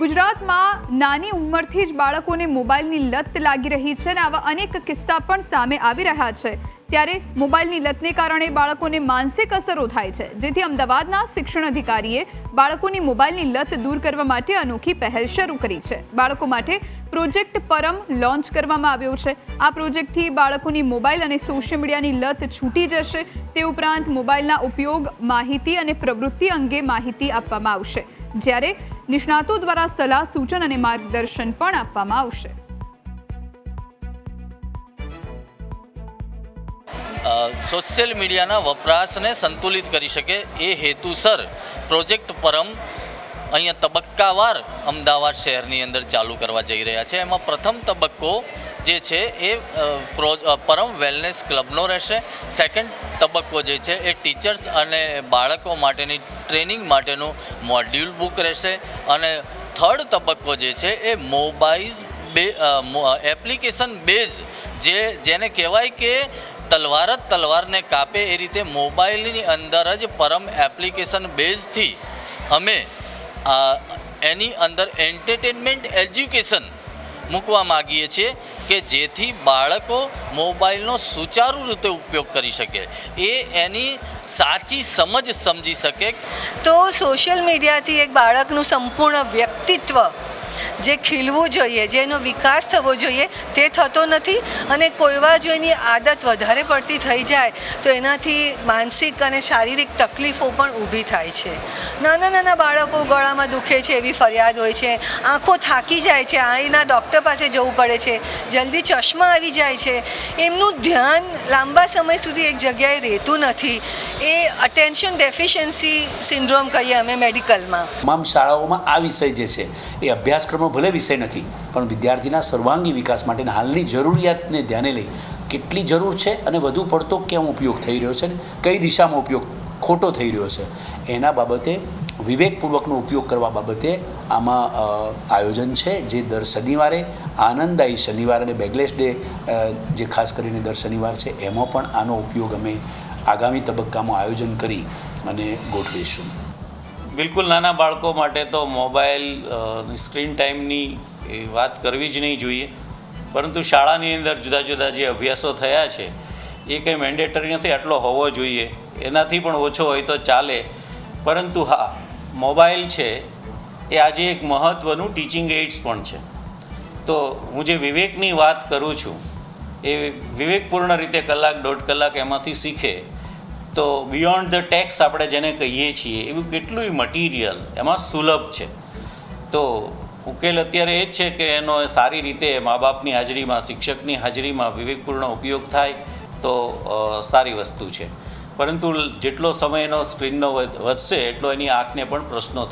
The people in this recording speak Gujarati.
ગુજરાતમાં નાની ઉંમરથી જ બાળકોને મોબાઈલની લત લાગી રહી છે અને આવા અનેક કિસ્સા પણ સામે આવી રહ્યા છે। ત્યારે મોબાઈલની લતને કારણે બાળકોને માનસિક અસરો થાય છે, જેથી અમદાવાદના શિક્ષણ અધિકારીએ બાળકોની મોબાઈલની લત દૂર કરવા માટે અનોખી પહેલ શરૂ કરી છે। બાળકો માટે પ્રોજેક્ટ પરમ લોન્ચ કરવામાં આવ્યો છે। આ પ્રોજેક્ટથી બાળકોની મોબાઈલ અને સોશિયલ મીડિયાની લત છૂટી જશે। તે ઉપરાંત મોબાઈલના ઉપયોગ, માહિતી અને પ્રવૃત્તિ અંગે માહિતી આપવામાં આવશે, જ્યારે નિષ્ણાતો દ્વારા સલાહ, સૂચન અને માર્ગદર્શન પણ આપવામાં આવશે। સોશિયલ મીડિયાના વપરાશને સંતુલિત કરી શકે એ હેતુસર પ્રોજેક્ટ પરમ અહીંયા તબક્કાવાર અમદાવાદ શહેરની અંદર ચાલુ કરવા જઈ રહ્યા છે। એમાં પ્રથમ તબક્કો જે છે એ પરમ વેલનેસ ક્લબનો રહેશે। સેકન્ડ તબક્કો જે છે એ ટીચર્સ અને બાળકો માટેની ટ્રેનિંગ માટેનું મોડ્યુલ બુક રહેશે અને થર્ડ તબક્કો જે છે એ મોબાઈલ એપ્લિકેશન બેઝ જેને કહેવાય કે તલવાર જ તલવારને કાપે એ રીતે મોબાઈલની અંદર જ પરમ એપ્લિકેશન બેઝથી અમે એની અંદર એન્ટરટેનમેન્ટ એજ્યુકેશન મૂકવા માગીએ છીએ કે જેથી બાળકો મોબાઈલનો સુચારુ રીતે ઉપયોગ કરી શકે, એની સાચી સમજ સમજી શકે। તો સોશિયલ મીડિયાથી એક બાળકનું સંપૂર્ણ વ્યક્તિત્વ જે ખીલવું જોઈએ, જેનો વિકાસ થવો જોઈએ, તે થતો નથી અને કોઈવાર જો એની આદત વધારે પડતી થઈ જાય તો એનાથી માનસિક અને શારીરિક તકલીફો પણ ઊભી થાય છે। નાના નાના બાળકો ગળામાં દુખે છે એવી ફરિયાદ હોય છે, આંખો થાકી જાય છે, આંખના ડૉક્ટર પાસે જવું પડે છે, જલ્દી ચશ્મા આવી જાય છે, એમનું ધ્યાન લાંબા સમય સુધી એક જગ્યાએ રહેતું નથી। એ અટેન્શન ડેફિશિયન્સી સિન્ડ્રોમ કહીએ અમે મેડિકલમાં। તમામ શાળાઓમાં આ વિષય જે છે એ અભ્યાસક્રમનો ભલે વિષય નથી, પણ વિદ્યાર્થીના સર્વાંગી વિકાસ માટેના હાલની જરૂરિયાતને ધ્યાને લઈ કેટલી જરૂર છે અને વધુ પડતો કેમ ઉપયોગ થઈ રહ્યો છે ને કઈ દિશામાં ઉપયોગ ખોટો થઈ રહ્યો છે, એના બાબતે વિવેકપૂર્વકનો ઉપયોગ કરવા બાબતે આમાં આયોજન છે, જે દર શનિવારે આનંદદાયી શનિવાર અને બેગલેસ ડે જે ખાસ કરીને દર શનિવાર છે એમાં પણ આનો ઉપયોગ અમે આગામી તબક્કામાં આયોજન કરી અને ગોઠવીશું। બિલકુલ નાના બાળકો માટે તો મોબાઈલ સ્ક્રીન ટાઈમની વાત કરવી જ નહીં જોઈએ, પરંતુ શાળાની અંદર જુદા જુદા જે અભ્યાસો થયા છે એ કંઈ મેન્ડેટરી નથી આટલો હોવો જોઈએ, એનાથી પણ ઓછો હોય તો ચાલે। પરંતુ હા, મોબાઈલ છે એ આજે એક મહત્ત્વનું ટીચિંગ એડ્સ પણ છે। તો હું જે વિવેકની વાત કરું છું એ વિવેકપૂર્ણ રીતે કલાક દોઢ કલાક એમાંથી શીખે તો બિયોન્ડ ધ ટેક્સ આપણે જેને કહીએ છીએ એવું કેટલું મટીરિયલ એમાં સુલભ છે। તો ઉકેલ અત્યારે એ જ છે કે એનો સારી રીતે મા બાપની હાજરીમાં, શિક્ષકની હાજરીમાં વિવેકપૂર્ણ ઉપયોગ થાય તો સારી વસ્તુ છે, પરંતુ જેટલો સમય એનો સ્ક્રીનનો વધશે એટલો એની આંખને પણ પ્રશ્નો